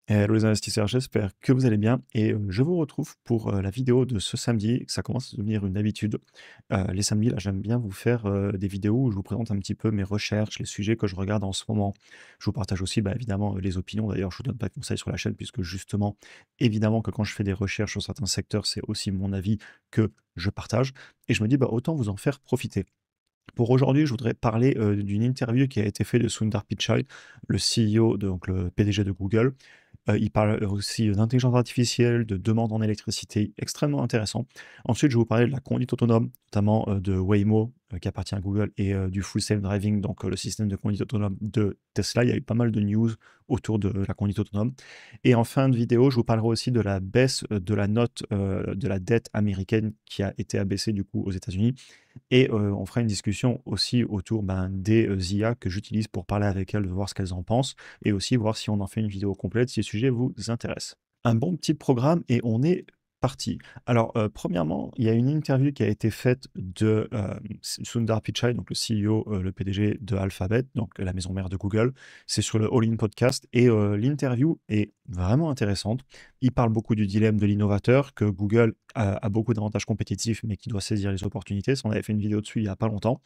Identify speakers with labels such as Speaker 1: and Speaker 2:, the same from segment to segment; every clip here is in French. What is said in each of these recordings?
Speaker 1: Hello les investisseurs, j'espère que vous allez bien et je vous retrouve pour, la vidéo de ce samedi. Ça commence à devenir une habitude. Les samedis, là, j'aime bien vous faire, des vidéos où je vous présente un petit peu mes recherches, les sujets que je regarde en ce moment. Je vous partage aussi, bah, évidemment, les opinions. D'ailleurs, je vous donne pas de conseils sur la chaîne puisque justement, évidemment que quand je fais des recherches sur certains secteurs, c'est aussi mon avis que je partage et je me dis: «Bah, autant vous en faire profiter». Pour aujourd'hui, je voudrais parler, d'une interview qui a été faite de Sundar Pichai, le CEO, donc le PDG de Google. Il parle aussi d'intelligence artificielle, de demande en électricité, extrêmement intéressant. Ensuite, je vais vous parler de la conduite autonome, notamment, de Waymo, qui appartient à Google et du full self driving, donc le système de conduite autonome de Tesla. Il y a eu pas mal de news autour de la conduite autonome et en fin de vidéo, je vous parlerai aussi de la baisse, de la note, de la dette américaine qui a été abaissée du coup aux États-Unis et on fera une discussion aussi autour, ben, des, IA que j'utilise pour parler avec elles, de voir ce qu'elles en pensent et aussi voir si on en fait une vidéo complète si le sujet vous intéresse. Un bon petit programme et on est parti. Alors, premièrement, il y a une interview qui a été faite de, Sundar Pichai, donc le CEO, le PDG de Alphabet, donc la maison mère de Google. C'est sur le All In Podcast et l'interview est vraiment intéressante. Il parle beaucoup du dilemme de l'innovateur, que Google a beaucoup d'avantages compétitifs, mais qui doit saisir les opportunités. Ça, on avait fait une vidéo dessus il y a pas longtemps.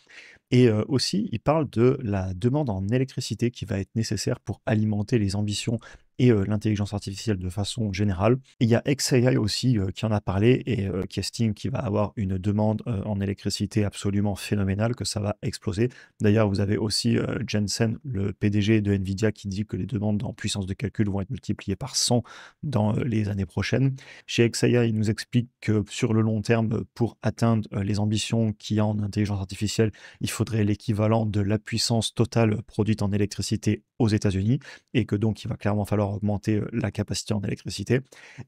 Speaker 1: Et aussi, il parle de la demande en électricité qui va être nécessaire pour alimenter les ambitions et l'intelligence artificielle de façon générale. Et il y a xAI aussi qui en a parlé et qui estime qu'il va avoir une demande en électricité absolument phénoménale, que ça va exploser. D'ailleurs, vous avez aussi Jensen, le PDG de Nvidia, qui dit que les demandes en puissance de calcul vont être multipliées par 100 dans les années prochaines. Chez xAI, il nous explique que sur le long terme, pour atteindre les ambitions qu'il y a en intelligence artificielle, il faudrait l'équivalent de la puissance totale produite en électricité aux États-Unis et que donc il va clairement falloir augmenter la capacité en électricité.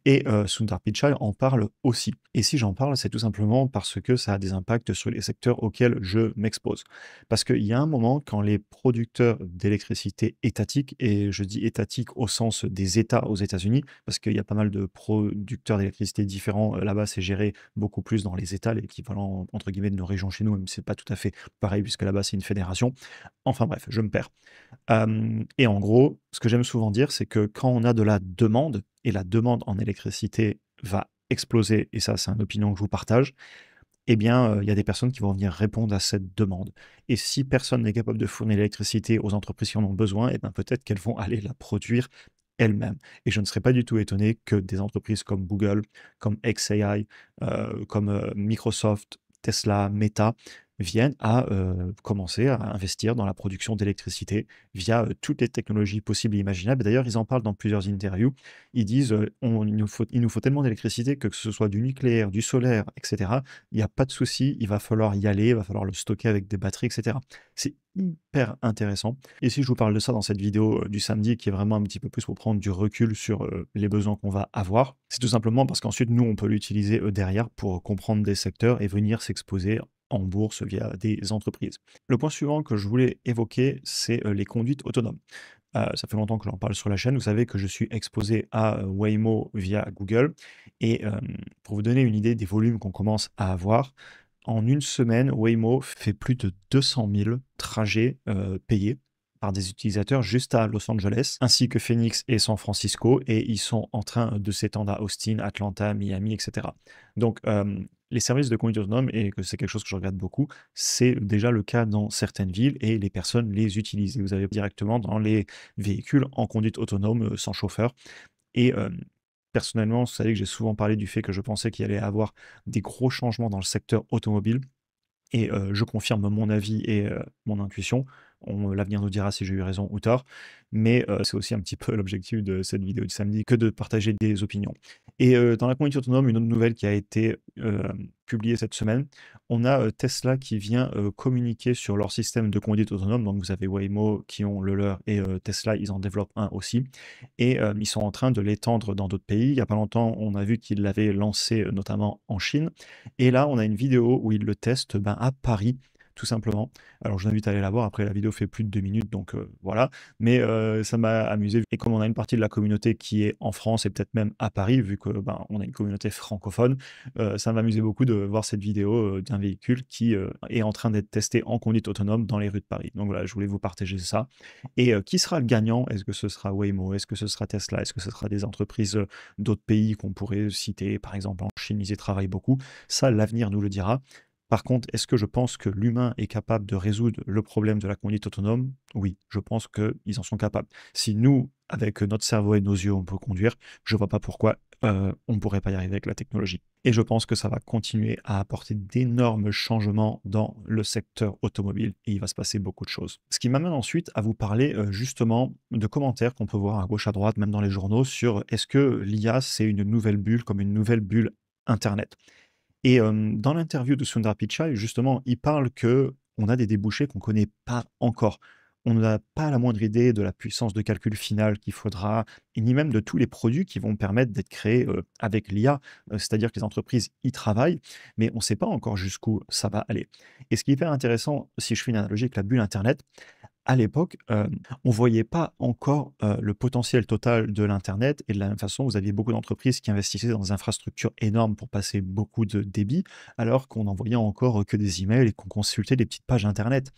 Speaker 1: Et Sundar Pichai en parle aussi. Et si j'en parle, c'est tout simplement parce que ça a des impacts sur les secteurs auxquels je m'expose. Parce qu'il y a un moment, quand les producteurs d'électricité étatiques, et je dis étatiques au sens des États aux États-Unis, parce qu'il y a pas mal de producteurs d'électricité différents, là-bas c'est géré beaucoup plus dans les États, l'équivalent entre guillemets de nos régions chez nous, même si c'est pas tout à fait pareil puisque là-bas c'est une fédération. Enfin bref, je me perds. Et en gros, ce que j'aime souvent dire, c'est que quand on a de la demande, et la demande en électricité va exploser, et ça c'est une opinion que je vous partage, eh bien, il y a des personnes qui vont venir répondre à cette demande. Et si personne n'est capable de fournir l'électricité aux entreprises qui en ont besoin, eh ben, peut-être qu'elles vont aller la produire elles-mêmes. Et je ne serais pas du tout étonné que des entreprises comme Google, comme xAI, comme Microsoft, Tesla, Meta viennent à commencer à investir dans la production d'électricité via toutes les technologies possibles et imaginables. D'ailleurs, ils en parlent dans plusieurs interviews. Ils disent il nous faut tellement d'électricité que ce soit du nucléaire, du solaire, etc. Il n'y a pas de souci, il va falloir y aller, il va falloir le stocker avec des batteries, etc. C'est hyper intéressant. Et si je vous parle de ça dans cette vidéo du samedi, qui est vraiment un petit peu plus pour prendre du recul sur les besoins qu'on va avoir, c'est tout simplement parce qu'ensuite, nous, on peut l'utiliser derrière pour comprendre des secteurs et venir s'exposer en bourse via des entreprises. Le point suivant que je voulais évoquer, c'est les conduites autonomes. Ça fait longtemps que j'en parle sur la chaîne. Vous savez que je suis exposé à Waymo via Google et pour vous donner une idée des volumes qu'on commence à avoir, en une semaine, Waymo fait plus de 200 000 trajets payés par des utilisateurs juste à Los Angeles, ainsi que Phoenix et San Francisco, et ils sont en train de s'étendre à Austin, Atlanta, Miami, etc. Donc, les services de conduite autonome, et que c'est quelque chose que je regarde beaucoup, c'est déjà le cas dans certaines villes et les personnes les utilisent. Et vous avez directement dans les véhicules en conduite autonome sans chauffeur. Et personnellement, vous savez que j'ai souvent parlé du fait que je pensais qu'il allait avoir des gros changements dans le secteur automobile. Et je confirme mon avis et mon intuition. L'avenir nous dira si j'ai eu raison ou tort, mais c'est aussi un petit peu l'objectif de cette vidéo du samedi que de partager des opinions. Et dans la conduite autonome, une autre nouvelle qui a été publiée cette semaine, on a Tesla qui vient communiquer sur leur système de conduite autonome. Donc vous avez Waymo qui ont le leur et Tesla, ils en développent un aussi. Et ils sont en train de l'étendre dans d'autres pays. Il n'y a pas longtemps, on a vu qu'ils l'avaient lancé notamment en Chine. Et là, on a une vidéo où ils le testent ben, à Paris, tout simplement. Alors je vous invite à aller la voir, après la vidéo fait plus de 2 minutes donc voilà. Mais ça m'a amusé et comme on a une partie de la communauté qui est en France et peut-être même à Paris vu que, ben, on a une communauté francophone, ça m'amusait beaucoup de voir cette vidéo, d'un véhicule qui, est en train d'être testé en conduite autonome dans les rues de Paris. Donc voilà, je voulais vous partager ça et qui sera le gagnant? Est-ce que ce sera Waymo? Est-ce que ce sera Tesla? Est-ce que ce sera des entreprises, d'autres pays qu'on pourrait citer? Par exemple, en Chine, ils y travaillent beaucoup. Ça, l'avenir nous le dira. Par contre, est-ce que je pense que l'humain est capable de résoudre le problème de la conduite autonome? Oui, je pense qu'ils en sont capables. Si nous, avec notre cerveau et nos yeux, on peut conduire, je vois pas pourquoi on ne pourrait pas y arriver avec la technologie. Et je pense que ça va continuer à apporter d'énormes changements dans le secteur automobile et il va se passer beaucoup de choses. Ce qui m'amène ensuite à vous parler justement de commentaires qu'on peut voir à gauche, à droite, même dans les journaux, sur est-ce que l'IA, c'est une nouvelle bulle, comme une nouvelle bulle Internet? Et dans l'interview de Sundar Pichai, justement, il parle que on a des débouchés qu'on ne connaît pas encore. On n'a pas la moindre idée de la puissance de calcul finale qu'il faudra et ni même de tous les produits qui vont permettre d'être créés, avec l'IA. C'est-à-dire que les entreprises y travaillent, mais on ne sait pas encore jusqu'où ça va aller. Et ce qui est hyper intéressant, si je fais une analogie avec la bulle internet, à l'époque, on voyait pas encore, le potentiel total de l'internet et de la même façon, vous aviez beaucoup d'entreprises qui investissaient dans des infrastructures énormes pour passer beaucoup de débit, alors qu'on n'envoyait encore que des emails et qu'on consultait des petites pages internet.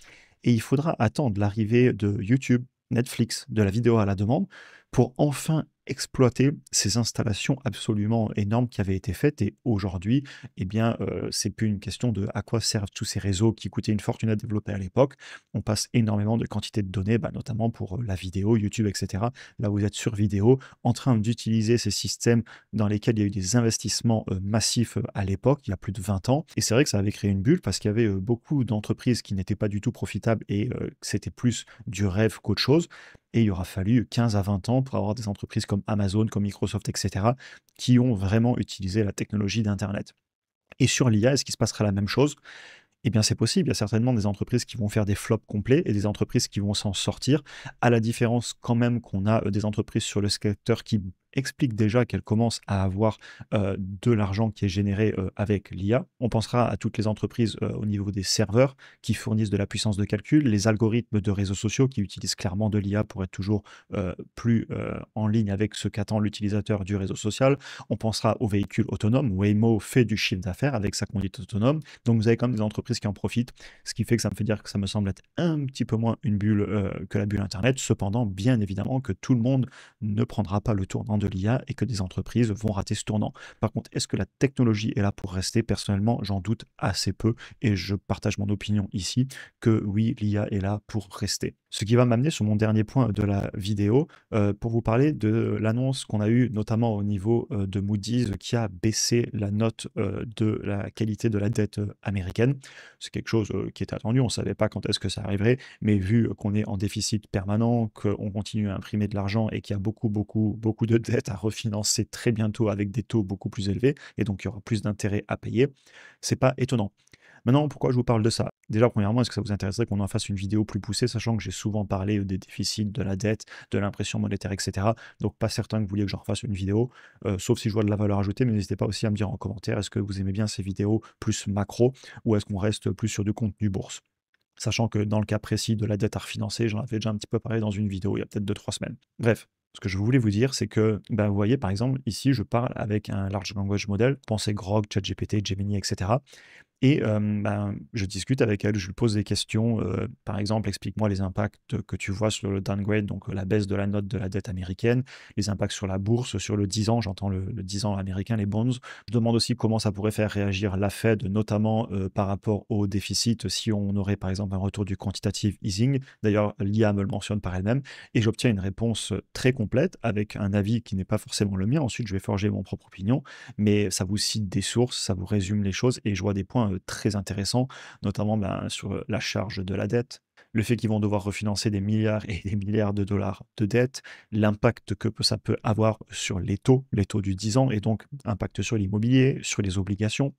Speaker 1: Et il faudra attendre l'arrivée de YouTube, Netflix, de la vidéo à la demande, pour enfin exploiter ces installations absolument énormes qui avaient été faites et aujourd'hui, eh bien, c'est plus une question de à quoi servent tous ces réseaux qui coûtaient une fortune à développer à l'époque. On passe énormément de quantité de données, bah, notamment pour la vidéo, YouTube, etc. Là, vous êtes sur vidéo, en train d'utiliser ces systèmes dans lesquels il y a eu des investissements massifs à l'époque, il y a plus de 20 ans. Et c'est vrai que ça avait créé une bulle parce qu'il y avait beaucoup d'entreprises qui n'étaient pas du tout profitables et que c'était plus du rêve qu'autre chose. Et il aura fallu 15 à 20 ans pour avoir des entreprises comme Amazon, comme Microsoft, etc., qui ont vraiment utilisé la technologie d'Internet. Et sur l'IA, est-ce qu'il se passera la même chose? Eh bien, c'est possible. Il y a certainement des entreprises qui vont faire des flops complets et des entreprises qui vont s'en sortir, à la différence quand même qu'on a des entreprises sur le secteur qui expliquent déjà qu'elles commencent à avoir de l'argent qui est généré avec l'IA. On pensera à toutes les entreprises au niveau des serveurs qui fournissent de la puissance de calcul, les algorithmes de réseaux sociaux qui utilisent clairement de l'IA pour être toujours plus en ligne avec ce qu'attend l'utilisateur du réseau social. On pensera aux véhicules autonomes. Waymo fait du chiffre d'affaires avec sa conduite autonome. Donc vous avez quand même des entreprises qui en profitent, ce qui fait que ça me fait dire que ça me semble être un petit peu moins une bulle que la bulle Internet. Cependant, bien évidemment que tout le monde ne prendra pas le tournant de l'IA et que des entreprises vont rater ce tournant. Par contre, est-ce que la technologie est là pour rester? Personnellement, j'en doute assez peu et je partage mon opinion ici que oui, l'IA est là pour rester. Ce qui va m'amener sur mon dernier point de la vidéo pour vous parler de l'annonce qu'on a eue notamment au niveau de Moody's qui a baissé la note de la qualité de la dette américaine. C'est quelque chose qui était attendu, on ne savait pas quand est-ce que ça arriverait, mais vu qu'on est en déficit permanent, qu'on continue à imprimer de l'argent et qu'il y a beaucoup, beaucoup, beaucoup de dettes à refinancer très bientôt avec des taux beaucoup plus élevés, et donc il y aura plus d'intérêts à payer, c'est pas étonnant. Maintenant, pourquoi je vous parle de ça? Déjà, premièrement, est-ce que ça vous intéresserait qu'on en fasse une vidéo plus poussée, sachant que j'ai souvent parlé des déficits, de la dette, de l'impression monétaire, etc. Donc, pas certain que vous vouliez que j'en refasse une vidéo, sauf si je vois de la valeur ajoutée, mais n'hésitez pas aussi à me dire en commentaire, est-ce que vous aimez bien ces vidéos plus macro, ou est-ce qu'on reste plus sur du contenu bourse? Sachant que dans le cas précis de la dette à refinancer, j'en avais déjà un petit peu parlé dans une vidéo il y a peut-être 2-3 semaines. Bref, ce que je voulais vous dire, c'est que, bah, vous voyez, par exemple, ici, je parle avec un large language model, pensez Grok, ChatGPT, Gemini, etc. Et ben, je discute avec elle, je lui pose des questions, par exemple: «Explique-moi les impacts que tu vois sur le downgrade», donc la baisse de la note de la dette américaine, les impacts sur la bourse, sur le 10 ans, j'entends le 10 ans américain, les bonds. Je demande aussi comment ça pourrait faire réagir la Fed, notamment, par rapport au déficit, si on aurait, par exemple, un retour du quantitative easing. D'ailleurs, l'IA me le mentionne par elle-même et j'obtiens une réponse, très complète avec un avis qui n'est pas forcément le mien. Ensuite, je vais forger mon propre opinion, mais ça vous cite des sources, ça vous résume les choses et je vois des points très intéressants, notamment ben, sur la charge de la dette, le fait qu'ils vont devoir refinancer des milliards et des milliards de dollars de dette, l'impact que ça peut avoir sur les taux du 10 ans, et donc impact sur l'immobilier, sur les obligations.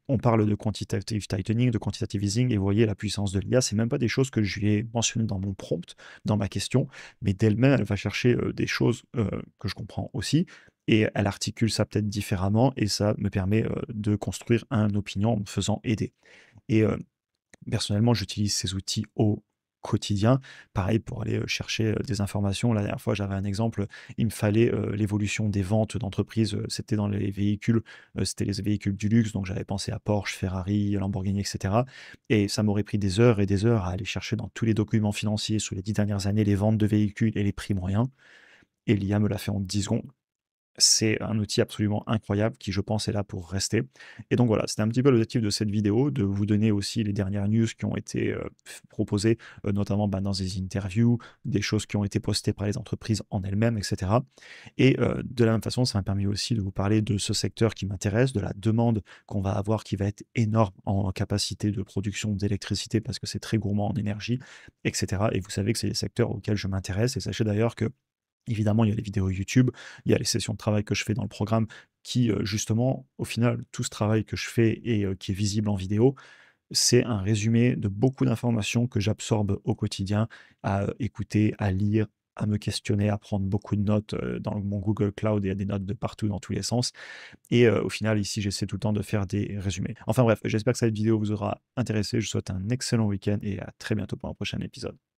Speaker 1: On parle de quantitative tightening, de quantitative easing, et vous voyez la puissance de l'IA, c'est même pas des choses que je lui ai mentionnées dans mon prompt, dans ma question, mais d'elle-même, elle va chercher des choses que je comprends aussi, et elle articule ça peut-être différemment et ça me permet de construire une opinion en me faisant aider. Et Personnellement, j'utilise ces outils au quotidien. Pareil pour aller, chercher, des informations. La dernière fois, j'avais un exemple, il me fallait, l'évolution des ventes d'entreprise, c'était dans les véhicules, c'était les véhicules du luxe, donc j'avais pensé à Porsche, Ferrari, Lamborghini et cetera et ça m'aurait pris des heures et des heures à aller chercher dans tous les documents financiers sur les 10 dernières années, les ventes de véhicules et les prix moyens et l'IA me l'a fait en 10 secondes. C'est un outil absolument incroyable qui, je pense, est là pour rester. Et donc voilà, c'était un petit peu l'objectif de cette vidéo, de vous donner aussi les dernières news qui ont été proposées, notamment bah, dans des interviews, des choses qui ont été postées par les entreprises en elles-mêmes, etc. Et de la même façon, ça m'a permis aussi de vous parler de ce secteur qui m'intéresse, de la demande qu'on va avoir qui va être énorme en capacité de production d'électricité parce que c'est très gourmand en énergie, etc. Et vous savez que c'est des secteurs auxquels je m'intéresse. Et sachez d'ailleurs que évidemment, il y a les vidéos YouTube, il y a les sessions de travail que je fais dans le programme qui, justement, au final, tout ce travail que je fais et qui est visible en vidéo, c'est un résumé de beaucoup d'informations que j'absorbe au quotidien à, écouter, à lire, à me questionner, à prendre beaucoup de notes, dans mon Google Cloud. Il y a des notes de partout dans tous les sens et au final, ici, j'essaie tout le temps de faire des résumés. Enfin bref, j'espère que cette vidéo vous aura intéressé. Je vous souhaite un excellent week-end et à très bientôt pour un prochain épisode.